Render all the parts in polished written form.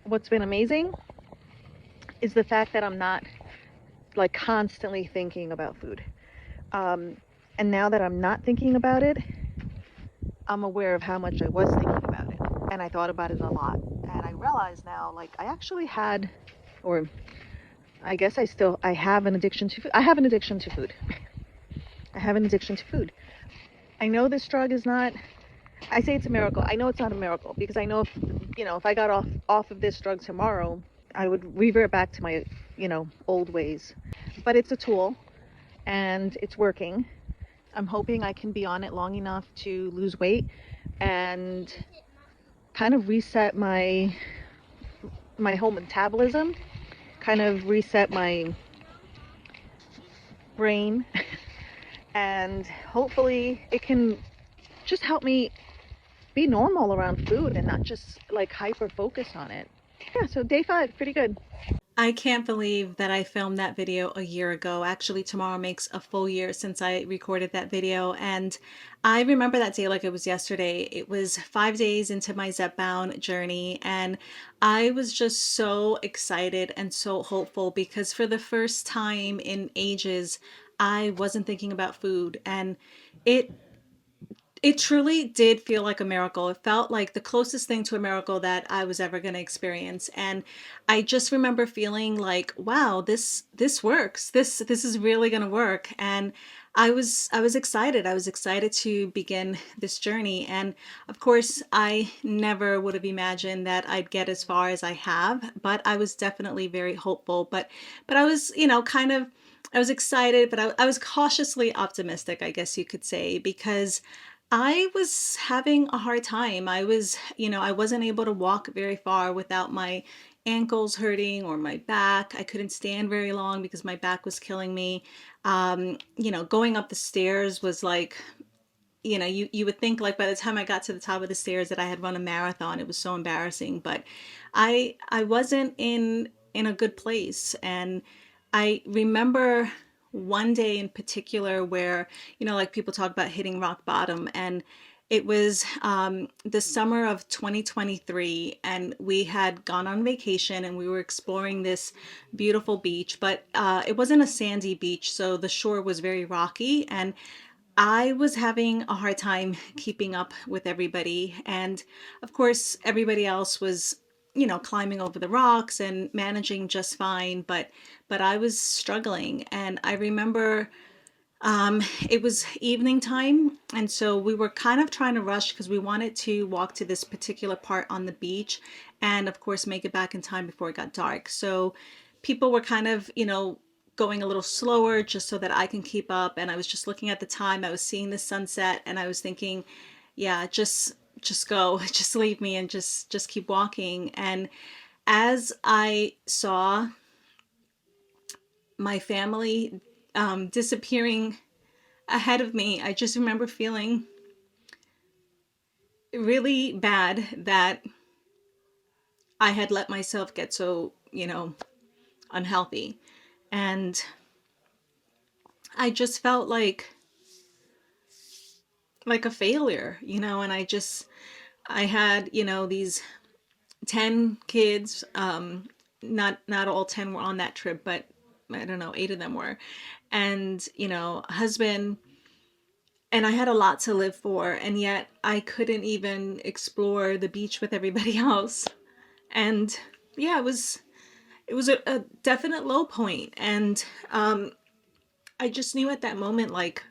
what's been amazing is the fact that I'm not like constantly thinking about food. Um, and now that I'm not thinking about it, I'm aware of how much I was thinking about it. And I thought about it a lot. And I realize now, like, I actually had, or I guess I have an addiction to food. I have an addiction to food. I have an addiction to food. I know this drug is not, I say it's a miracle. I know it's not a miracle because I know if I got off of this drug tomorrow, I would revert back to my, old ways. But it's a tool and it's working. I'm hoping I can be on it long enough to lose weight and kind of reset my whole metabolism, kind of reset my brain, and hopefully it can just help me be normal around food and not just like hyper focus on it. Yeah, so day 5, pretty good. I can't believe that I filmed that video a year ago. Actually, tomorrow makes a full year since I recorded that video. And I remember that day like it was yesterday. It was 5 days into my Zepbound journey. And I was just so excited and so hopeful because for the first time in ages, I wasn't thinking about food. And it it truly did feel like a miracle. It felt like the closest thing to a miracle that I was ever going to experience. And I just remember feeling like, wow, this works. This is really going to work. And I was excited. I was excited to begin this journey. And of course, I never would have imagined that I'd get as far as I have, but I was definitely very hopeful. But I was, kind of I was excited, but I was cautiously optimistic, I guess you could say, because I was having a hard time. I wasn't able to walk very far without my ankles hurting or my back. I couldn't stand very long because my back was killing me. Going up the stairs was like, you would think like by the time I got to the top of the stairs that I had run a marathon. It was so embarrassing, but I wasn't in a good place. And I remember one day in particular where, like people talk about hitting rock bottom, and it was the summer of 2023, and we had gone on vacation and we were exploring this beautiful beach, but it wasn't a sandy beach, so the shore was very rocky, and I was having a hard time keeping up with everybody. And of course, everybody else was, climbing over the rocks and managing just fine, but I was struggling. And I remember it was evening time, and so we were kind of trying to rush because we wanted to walk to this particular part on the beach and of course make it back in time before it got dark. So people were kind of, going a little slower just so that I can keep up. And I was just looking at the time, I was seeing the sunset, and I was thinking, yeah, just go, just leave me and just keep walking. And as I saw my family disappearing ahead of me, I just remember feeling really bad that I had let myself get so, unhealthy. And I just felt like a failure, and I had, these 10 kids. Not all 10 were on that trip, but I don't know, 8 of them were. And, a husband, and I had a lot to live for, and yet I couldn't even explore the beach with everybody else. And yeah, it was a definite low point. And I just knew at that moment, like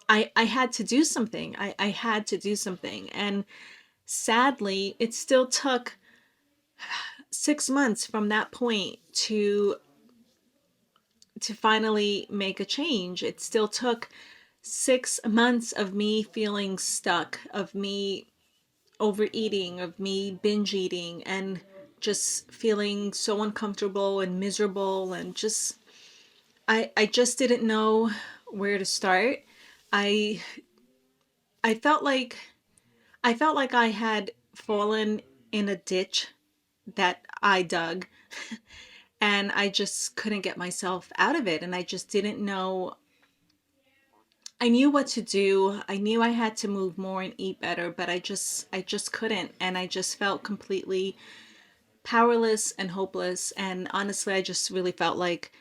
I had to do something. I had to do something. And sadly, it still took 6 months from that point to finally make a change. It still took 6 months of me feeling stuck, of me overeating, of me binge eating, and just feeling so uncomfortable and miserable, and just I just didn't know where to start. I I felt like I had fallen in a ditch that I dug, and I just couldn't get myself out of it, and I just didn't know I knew what to do. I knew I had to move more and eat better, but I just couldn't, and I just felt completely powerless and hopeless. And honestly, I just really felt like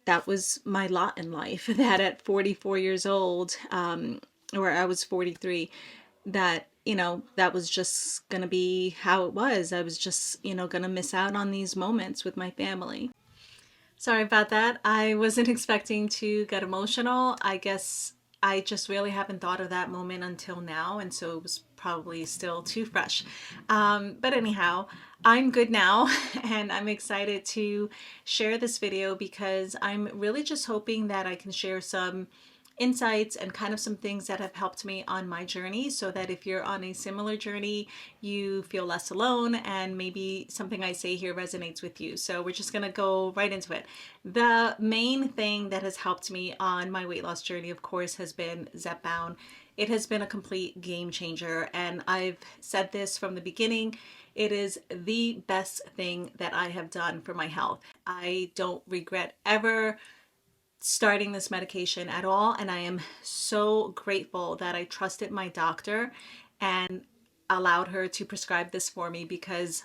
that was my lot in life. That at 44 years old, or I was 43, that, that was just going to be how it was. I was just, going to miss out on these moments with my family. Sorry about that. I wasn't expecting to get emotional. I guess I just really haven't thought of that moment until now, and so it was probably still too fresh. But anyhow, I'm good now, and I'm excited to share this video because I'm really just hoping that I can share some insights and kind of some things that have helped me on my journey, so that if you're on a similar journey, you feel less alone and maybe something I say here resonates with you. So we're just gonna go right into it. The main thing that has helped me on my weight loss journey, of course, has been Zepbound. It has been a complete game changer, and I've said this from the beginning. It is the best thing that I have done for my health. I don't regret ever starting this medication at all. And I am so grateful that I trusted my doctor and allowed her to prescribe this for me, because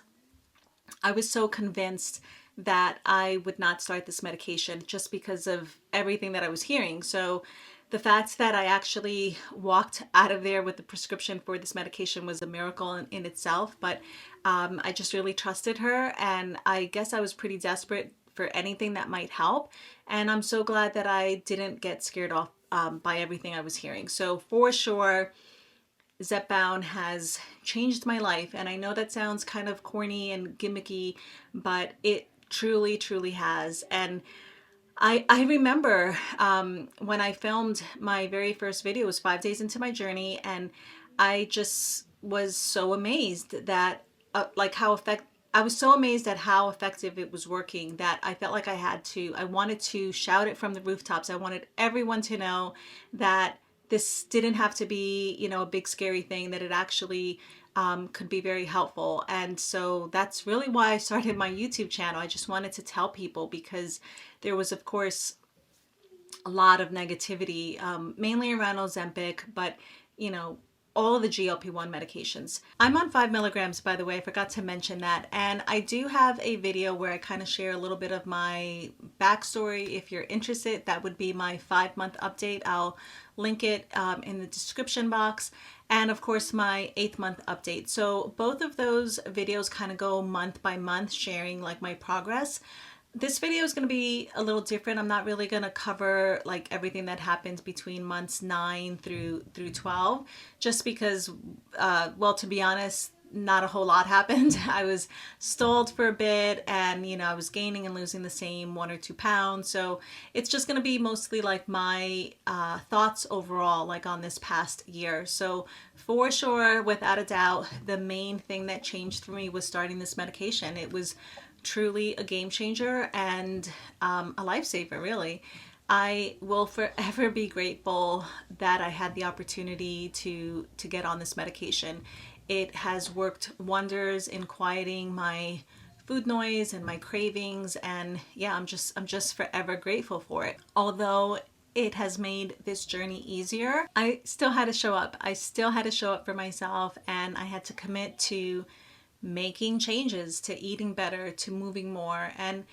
I was so convinced that I would not start this medication just because of everything that I was hearing. So the fact that I actually walked out of there with the prescription for this medication was a miracle in itself. But I just really trusted her, and I guess I was pretty desperate for anything that might help. And I'm so glad that I didn't get scared off by everything I was hearing. So for sure, Zepbound has changed my life. And I know that sounds kind of corny and gimmicky, but it truly, truly has. And I remember when I filmed my very first video, it was 5 days into my journey, and I just was so amazed that, like, I was so amazed at how effective it was working, that I felt like I wanted to shout it from the rooftops. I wanted everyone to know that this didn't have to be, a big scary thing, that it actually could be very helpful. And so that's really why I started my YouTube channel. I just wanted to tell people, because there was, of course, a lot of negativity, mainly around Ozempic, but, you know, all of the GLP-1 medications. I'm on 5 milligrams, by the way, I forgot to mention that. And I do have a video where I kind of share a little bit of my backstory. If you're interested, that would be my 5-month update. I'll link it in the description box. And of course, my 8th month update. So both of those videos kind of go month by month, sharing like my progress. This video is going to be a little different. I'm not really going to cover like everything that happens between months 9 through 12, just because, well, to be honest, not a whole lot happened. I was stalled for a bit, and I was gaining and losing the same 1 or 2 pounds. So it's just going to be mostly like my thoughts overall, like on this past year. So for sure, without a doubt, the main thing that changed for me was starting this medication. It was truly a game changer and a lifesaver, really. I will forever be grateful that I had the opportunity to get on this medication. It has worked wonders in quieting my food noise and my cravings, and yeah, I'm just forever grateful for it. Although it has made this journey easier, I still had to show up. I still had to show up for myself, and I had to commit to making changes, to eating better, to moving more, and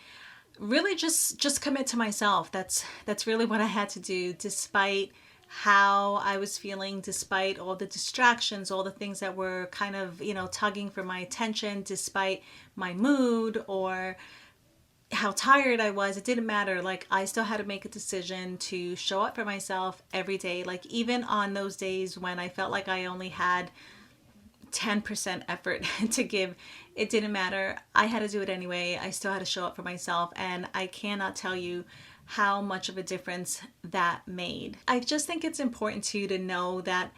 really just commit to myself. That's really what I had to do, despite how I was feeling, despite all the distractions, all the things that were kind of, tugging for my attention, despite my mood or how tired I was. It didn't matter. Like, I still had to make a decision to show up for myself every day. Like, even on those days when I felt like I only had 10% effort to give, it didn't matter. I had to do it anyway. I still had to show up for myself, and I cannot tell you how much of a difference that made. I just think it's important to know that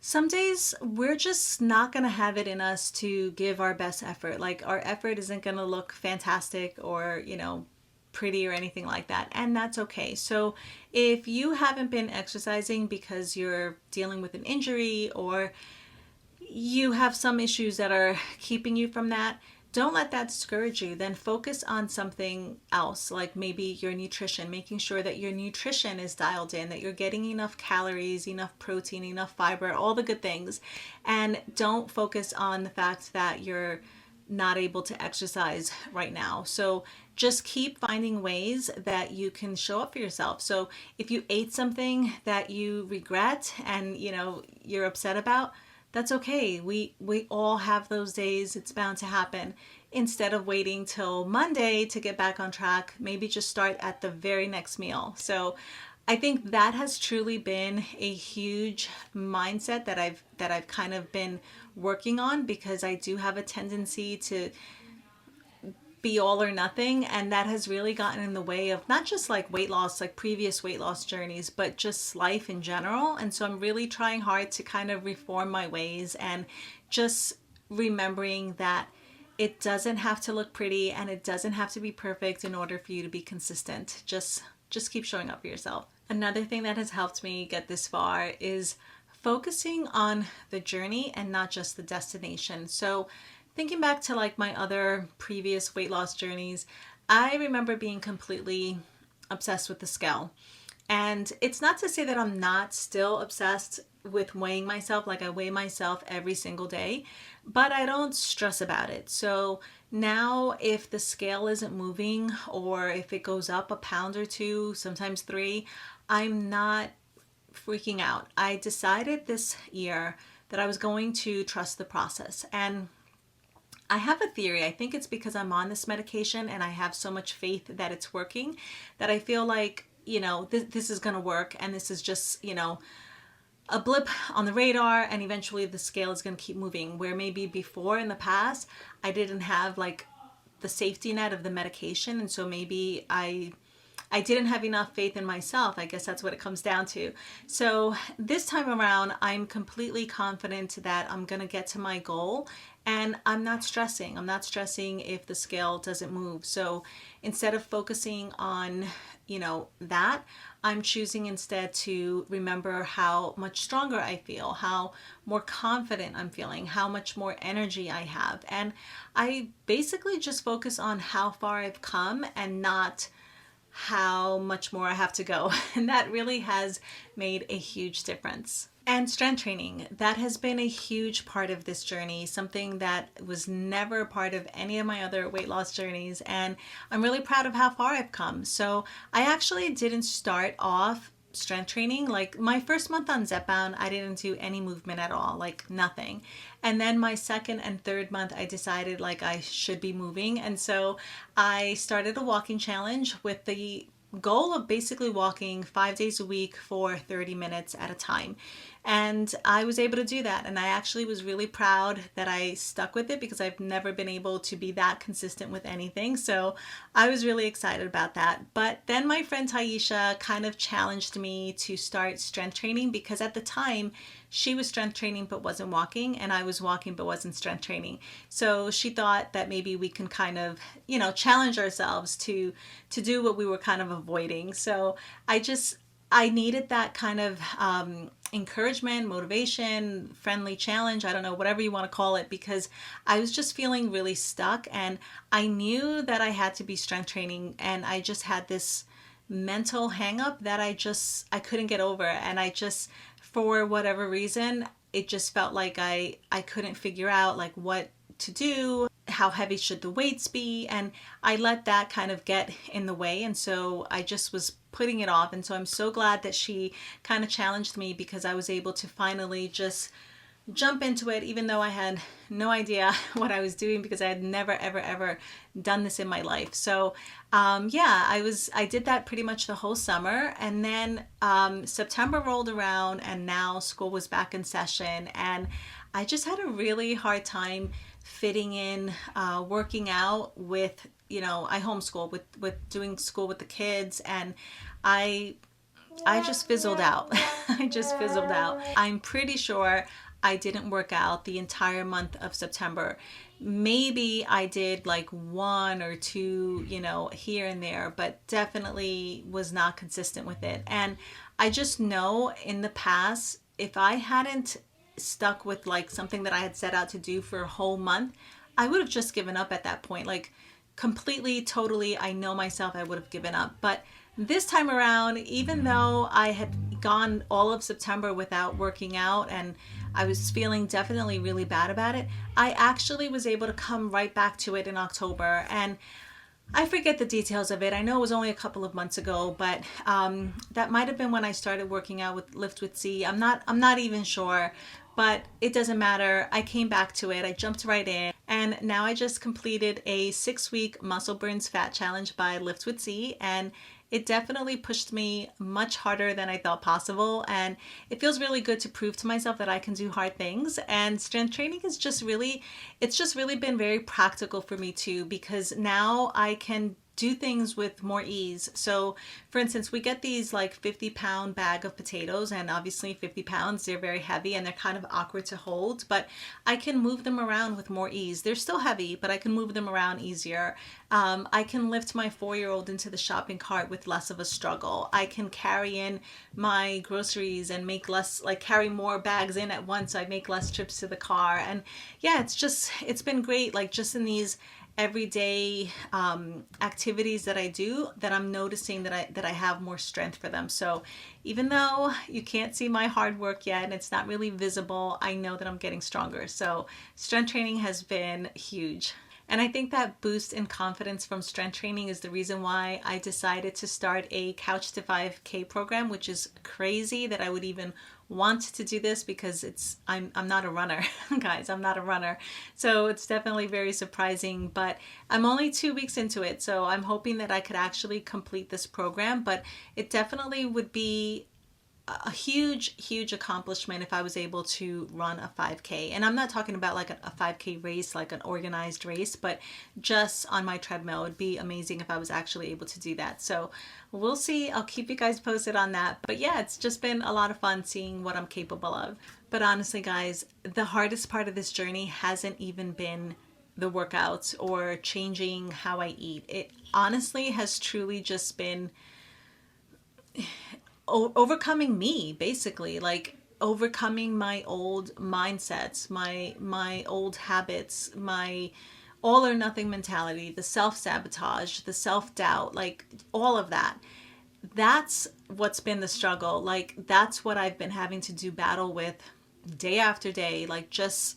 some days we're just not going to have it in us to give our best effort. Like, our effort isn't going to look fantastic or, pretty or anything like that, and that's okay. So if you haven't been exercising because you're dealing with an injury, or you have some issues that are keeping you from that, don't let that discourage you. Then focus on something else, like maybe your nutrition, making sure that your nutrition is dialed in, that you're getting enough calories, enough protein, enough fiber, all the good things. And don't focus on the fact that you're not able to exercise right now. So just keep finding ways that you can show up for yourself. So if you ate something that you regret and you're upset about, that's okay. We all have those days. It's bound to happen. Instead of waiting till Monday to get back on track, maybe just start at the very next meal. So I think that has truly been a huge mindset that I've kind of been working on, because I do have a tendency to be all or nothing, and that has really gotten in the way of not just like weight loss, like previous weight loss journeys, but just life in general. And so I'm really trying hard to kind of reform my ways, and just remembering that it doesn't have to look pretty and it doesn't have to be perfect in order for you to be consistent. Just keep showing up for yourself. Another thing that has helped me get this far is focusing on the journey and not just the destination. So thinking back to like my other previous weight loss journeys, I remember being completely obsessed with the scale. And it's not to say that I'm not still obsessed with weighing myself, like I weigh myself every single day, but I don't stress about it. So now if the scale isn't moving, or if it goes up a pound or two, sometimes three, I'm not freaking out. I decided this year that I was going to trust the process. And I have a theory. I think it's because I'm on this medication and I have so much faith that it's working, that I feel like, this is going to work, and this is just, a blip on the radar, and eventually the scale is going to keep moving. Where maybe before in the past, I didn't have like the safety net of the medication. And so maybe I didn't have enough faith in myself. I guess that's what it comes down to. So this time around, I'm completely confident that I'm going to get to my goal, and I'm not stressing. I'm not stressing if the scale doesn't move. So instead of focusing on, that, I'm choosing instead to remember how much stronger I feel, how more confident I'm feeling, how much more energy I have. And I basically just focus on how far I've come and not how much more I have to go. And that really has made a huge difference. And strength training, that has been a huge part of this journey, something that was never a part of any of my other weight loss journeys. And I'm really proud of how far I've come. So I actually didn't start off strength training. Like my first month on Zepbound, I didn't do any movement at all, like nothing. And then my second and third month, I decided like I should be moving. And so I started a walking challenge with the goal of basically walking 5 days a week for 30 minutes at a time. And I was able to do that. And I actually was really proud that I stuck with it, because I've never been able to be that consistent with anything. So I was really excited about that. But then my friend Taisha kind of challenged me to start strength training, because at the time she was strength training but wasn't walking, and I was walking but wasn't strength training. So she thought that maybe we can kind of, challenge ourselves to do what we were kind of avoiding. So I needed that kind of encouragement, motivation, friendly challenge, I don't know, whatever you want to call it, because I was just feeling really stuck, and I knew that I had to be strength training, and I just had this mental hang up that I couldn't get over. And for whatever reason, it just felt like I couldn't figure out like what to do, how heavy should the weights be, and I let that kind of get in the way. And so I just was putting it off. And so I'm so glad that she kind of challenged me, because I was able to finally just jump into it, even though I had no idea what I was doing, because I had never ever ever done this in my life. So I did that pretty much the whole summer. And then September rolled around, and now school was back in session, and I just had a really hard time fitting in working out with, I homeschool with doing school with the kids, and I just fizzled out. I just fizzled out. I'm pretty sure I didn't work out the entire month of September. Maybe I did like one or two, here and there, but definitely was not consistent with it. And I just know in the past, if I hadn't stuck with like something that I had set out to do for a whole month, I would have just given up at that point. Like completely, totally, I know myself, I would have given up. But this time around, even though I had gone all of September without working out and I was feeling definitely really bad about it, I actually was able to come right back to it in October. And I forget the details of it. I know it was only a couple of months ago, but that might have been when I started working out with Lift with C. I'm not even sure, but it doesn't matter. I came back to it. I jumped right in, and now I just completed a 6-week Muscle Burns Fat Challenge by Lift with C, and it definitely pushed me much harder than I thought possible. And it feels really good to prove to myself that I can do hard things. And strength training is just really, it's just really been very practical for me too, because now I can do things with more ease. So for instance, we get these like 50-pound bag of potatoes, and obviously 50 pounds, they're very heavy and they're kind of awkward to hold, but I can move them around with more ease. They're still heavy, but I can move them around easier. I can lift my 4-year-old into the shopping cart with less of a struggle. I can carry in my groceries and make less, like carry more bags in at once. So I make less trips to the car. And yeah, it's been great. Like just in these everyday activities that I do, that I'm noticing that I have more strength for them. So even though you can't see my hard work yet and it's not really visible, I know that I'm getting stronger. So strength training has been huge. And I think that boost in confidence from strength training is the reason why I decided to start a Couch to 5K program, which is crazy that I would even want to do this, because I'm not a runner, guys. I'm not a runner. So it's definitely very surprising, but I'm only 2 weeks into it. So I'm hoping that I could actually complete this program, but it definitely would be a huge accomplishment if I was able to run a 5K. And I'm not talking about like a 5K race, like an organized race, but just on my treadmill. It'd be amazing if I was actually able to do that. So we'll see. I'll keep you guys posted on that. But yeah, it's just been a lot of fun seeing what I'm capable of. But honestly, guys, the hardest part of this journey hasn't even been the workouts or changing how I eat. It honestly has truly just been overcoming me, basically, like overcoming my old mindsets, my old habits, my all or nothing mentality, the self-sabotage, the self-doubt, like all of that. That's what's been the struggle. Like that's what I've been having to do battle with day after day, like just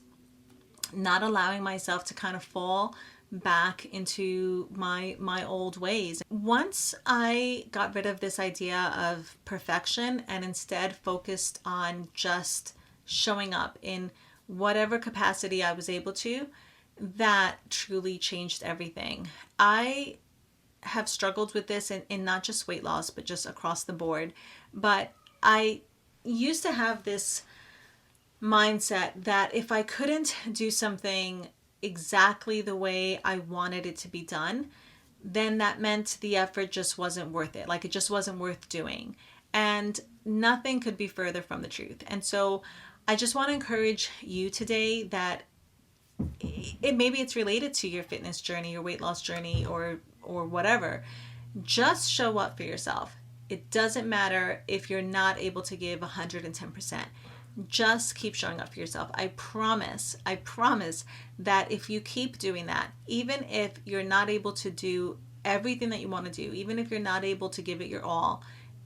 not allowing myself to kind of fall back into my old ways. Once I got rid of this idea of perfection and instead focused on just showing up in whatever capacity I was able to, that truly changed everything. I have struggled with this in not just weight loss, but just across the board. But I used to have this mindset that if I couldn't do something exactly the way I wanted it to be done, then that meant the effort just wasn't worth it. Like it just wasn't worth doing. And nothing could be further from the truth. And so I just want to encourage you today that maybe it's related to your fitness journey, your weight loss journey, or whatever. Just show up for yourself. It doesn't matter if you're not able to give 110%. Just keep showing up for yourself. I promise that if you keep doing that, even if you're not able to do everything that you want to do, even if you're not able to give it your all,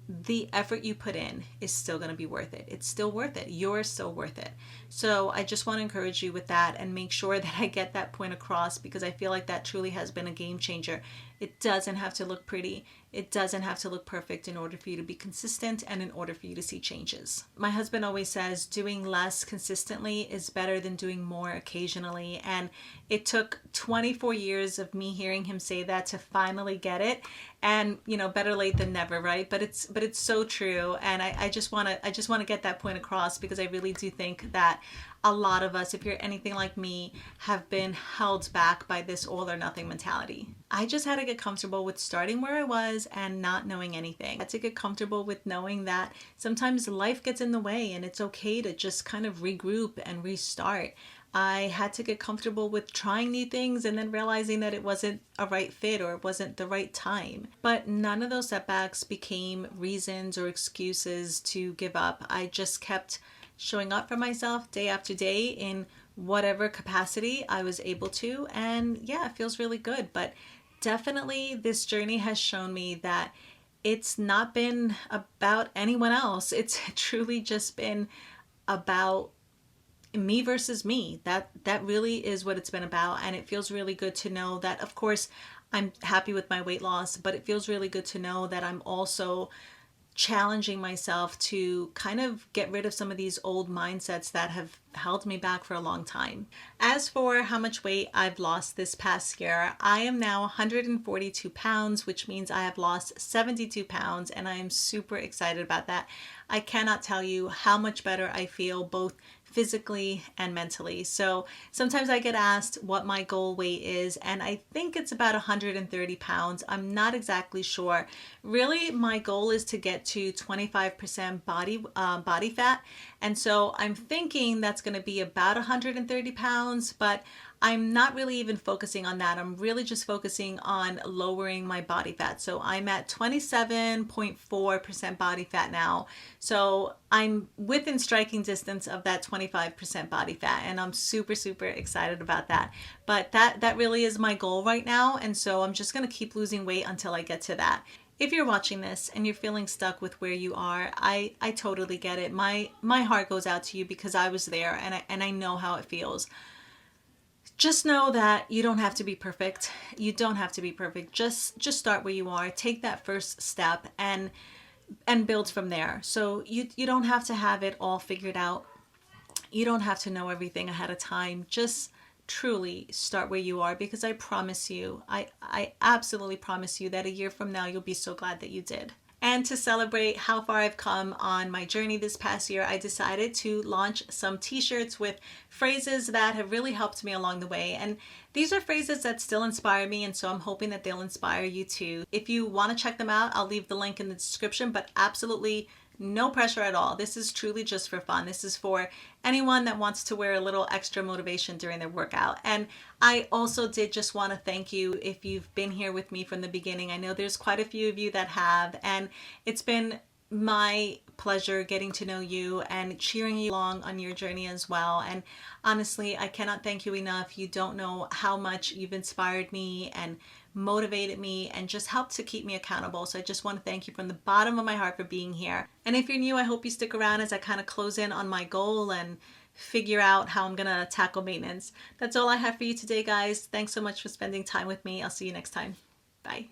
the effort you put in is still going to be worth it. It's still worth it. You're still worth it. So I just want to encourage you with that and make sure that I get that point across, because I feel like that truly has been a game changer. It doesn't have to look pretty. It doesn't have to look perfect in order for you to be consistent and in order for you to see changes. My husband always says doing less consistently is better than doing more occasionally. And it took 24 years of me hearing him say that to finally get it. And better late than never, right? But it's so true. And I just want to get that point across, because I really do think that a lot of us, if you're anything like me, have been held back by this all or nothing mentality. I just had to get comfortable with starting where I was and not knowing anything. I had to get comfortable with knowing that sometimes life gets in the way and it's okay to just kind of regroup and restart. I had to get comfortable with trying new things and then realizing that it wasn't a right fit or it wasn't the right time. But none of those setbacks became reasons or excuses to give up. I just kept showing up for myself day after day in whatever capacity I was able to. And yeah, it feels really good. But definitely, this journey has shown me that it's not been about anyone else. It's truly just been about me versus me. That really is what it's been about, and it feels really good to know that, of course, I'm happy with my weight loss, but it feels really good to know that I'm also challenging myself to kind of get rid of some of these old mindsets that have held me back for a long time. As for how much weight I've lost this past year, I am now 142 pounds, which means I have lost 72 pounds, and I am super excited about that. I cannot tell you how much better I feel both physically and mentally. So sometimes I get asked what my goal weight is, and I think it's about 130 pounds. I'm not exactly sure. Really, my goal is to get to 25% body fat, and so I'm thinking that's going to be about 130 pounds, but I'm not really even focusing on that. I'm really just focusing on lowering my body fat. So I'm at 27.4% body fat now. So I'm within striking distance of that 25% body fat, and I'm super, super excited about that. But that really is my goal right now. And so I'm just going to keep losing weight until I get to that. If you're watching this and you're feeling stuck with where you are, I totally get it. My heart goes out to you because I was there, and I know how it feels. Just know that you don't have to be perfect. You don't have to be perfect. Just start where you are. Take that first step and build from there. So you don't have to have it all figured out. You don't have to know everything ahead of time. Just truly start where you are, because I promise you, I absolutely promise you that a year from now you'll be so glad that you did. And to celebrate how far I've come on my journey this past year, I decided to launch some t-shirts with phrases that have really helped me along the way. And these are phrases that still inspire me, and so I'm hoping that they'll inspire you too. If you want to check them out, I'll leave the link in the description, but absolutely no pressure at all. This is truly just for fun. This is for anyone that wants to wear a little extra motivation during their workout. And I also did just want to thank you if you've been here with me from the beginning. I know there's quite a few of you that have, and it's been my pleasure getting to know you and cheering you along on your journey as well. And honestly, I cannot thank you enough. You don't know how much you've inspired me and motivated me and just helped to keep me accountable. So I just want to thank you from the bottom of my heart for being here. And if you're new, I hope you stick around as I kind of close in on my goal and figure out how I'm gonna tackle maintenance. That's all I have for you today, guys. Thanks so much for spending time with me. I'll see you next time. Bye.